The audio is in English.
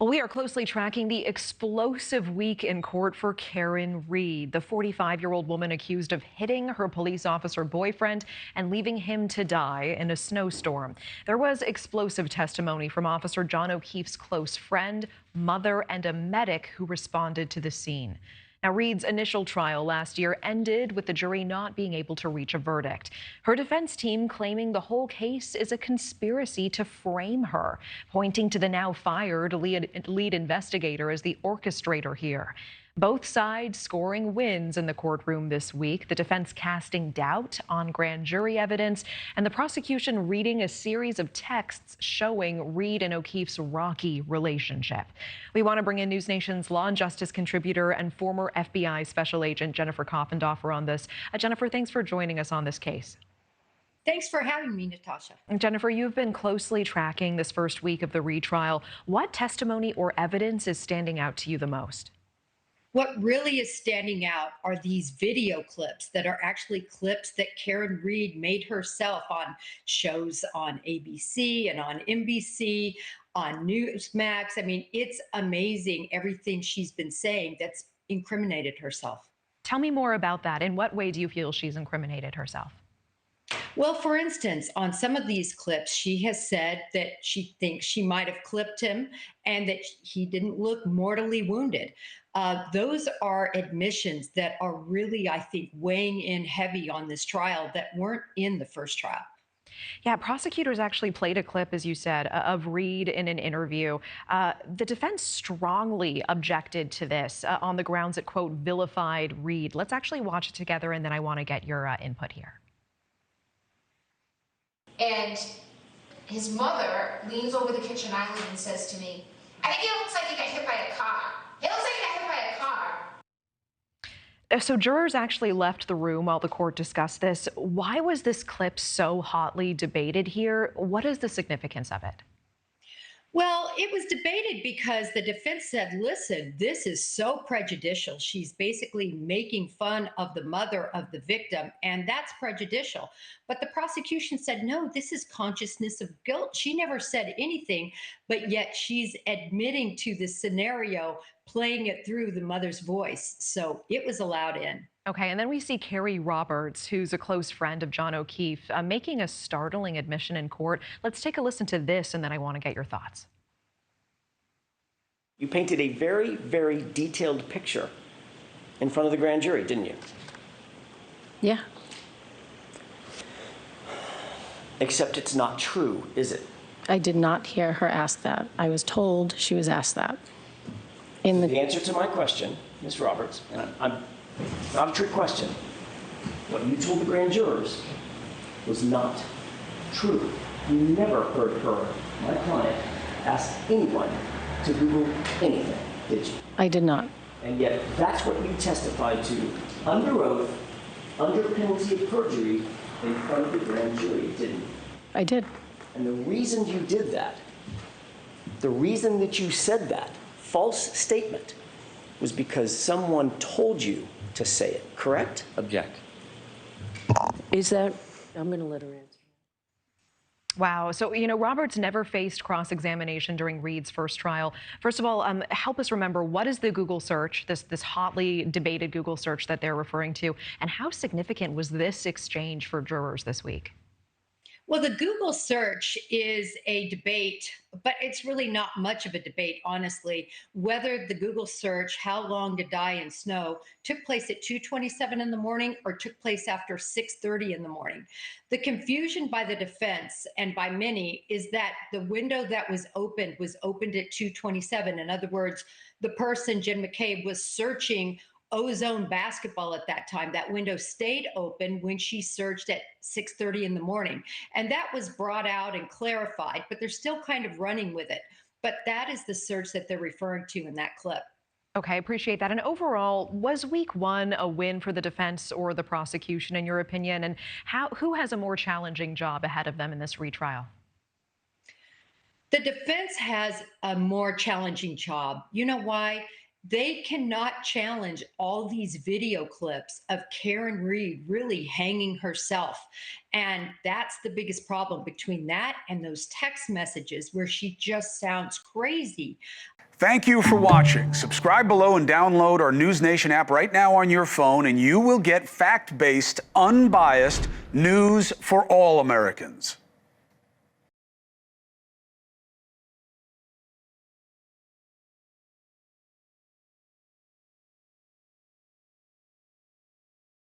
Well, we are closely tracking the explosive week in court for Karen Reed, the 45-year-old woman accused of hitting her police officer boyfriend and leaving him to die in a snowstorm. There was explosive testimony from Officer John O'Keefe's close friend, mother, and a medic who responded to the scene. Now, Reed's initial trial last year ended with the jury not being able to reach a verdict. Her defense team claiming the whole case is a conspiracy to frame her, pointing to the now fired lead investigator as the orchestrator here. Both sides scoring wins in the courtroom this week, the defense casting doubt on grand jury evidence, and the prosecution reading a series of texts showing Reed and O'Keefe's rocky relationship. We want to bring in NewsNation's law and justice contributor and former FBI special agent Jennifer Coffindaffer on this. Jennifer, thanks for joining us on this case. Thanks for having me, Natasha. Jennifer, you've been closely tracking this first week of the retrial. What testimony or evidence is standing out to you the most? What really is standing out are these video clips that are actually clips that Karen Reed made herself on shows on ABC and on NBC, on Newsmax. I mean, it's amazing everything she's been saying that's incriminated herself. Tell me more about that. In what way do you feel she's incriminated herself? Well, for instance, on some of these clips, she has said that she thinks she might have clipped him and that he didn't look mortally wounded. Those are admissions that are really, I think, weighing in heavy on this trial that weren't in the first trial. Yeah, prosecutors actually played a clip, as you said, of Reed in an interview. The defense strongly objected to this on the grounds it, quote, vilified Reed. Let's actually watch it together, and then I want to get your input here. And his mother leans over the kitchen island and says to me, "I think it looks like he got hit by a car. It looks like he got hit by a car." So jurors actually left the room while the court discussed this. Why was this clip so hotly debated here? What is the significance of it? Well, it was debated because the defense said, listen, this is so prejudicial. She's basically making fun of the mother of the victim, and that's prejudicial. But the prosecution said, no, this is consciousness of guilt. She never said anything, but yet she's admitting to the scenario, playing it through the mother's voice. So it was allowed in. Okay, and then we see Carrie Roberts, who's a close friend of John O'Keefe, making a startling admission in court. Let's take a listen to this, and then I want to get your thoughts. You painted a very, very detailed picture in front of the grand jury, didn't you? Yeah. Except it's not true, is it? I did not hear her ask that. I was told she was asked that. The answer to my question, Ms. Roberts, and I'm not a trick question, what you told the grand jurors was not true. You never heard her, my client, ask anyone to Google anything, did you? I did not. And yet that's what you testified to under oath, under penalty of perjury, in front of the grand jury, didn't you? I did. And the reason you did that, the reason that you said that false statement was because someone told you to say it, correct? Object. Is that? I'm going to let her answer. Wow. So, Roberts never faced cross-examination during Reed's first trial. First of all, help us remember, what is the Google search, this hotly debated Google search that they're referring to, and how significant was this exchange for jurors this week? Well, the Google search is a debate, but it's really not much of a debate, honestly. Whether the Google search, how long to die in snow, took place at 2:27 in the morning or took place after 6:30 in the morning. The confusion by the defense and by many is that the window that was opened at 2:27. In other words, the person, Jen McCabe, was searching Ozone basketball at that time. That window stayed open when she searched at 6:30 in the morning. And that was brought out and clarified, but they're still kind of running with it. But that is the search that they're referring to in that clip. Okay, I appreciate that. And overall, was week one a win for the defense or the prosecution, in your opinion? And who has a more challenging job ahead of them in this retrial? The defense has a more challenging job. You know why? They cannot challenge all these video clips of Karen Reed really hanging herself. And that's the biggest problem between that and those text messages where she just sounds crazy. Thank you for watching. Subscribe below and download our NewsNation app right now on your phone, and you will get fact-based, unbiased news for all Americans.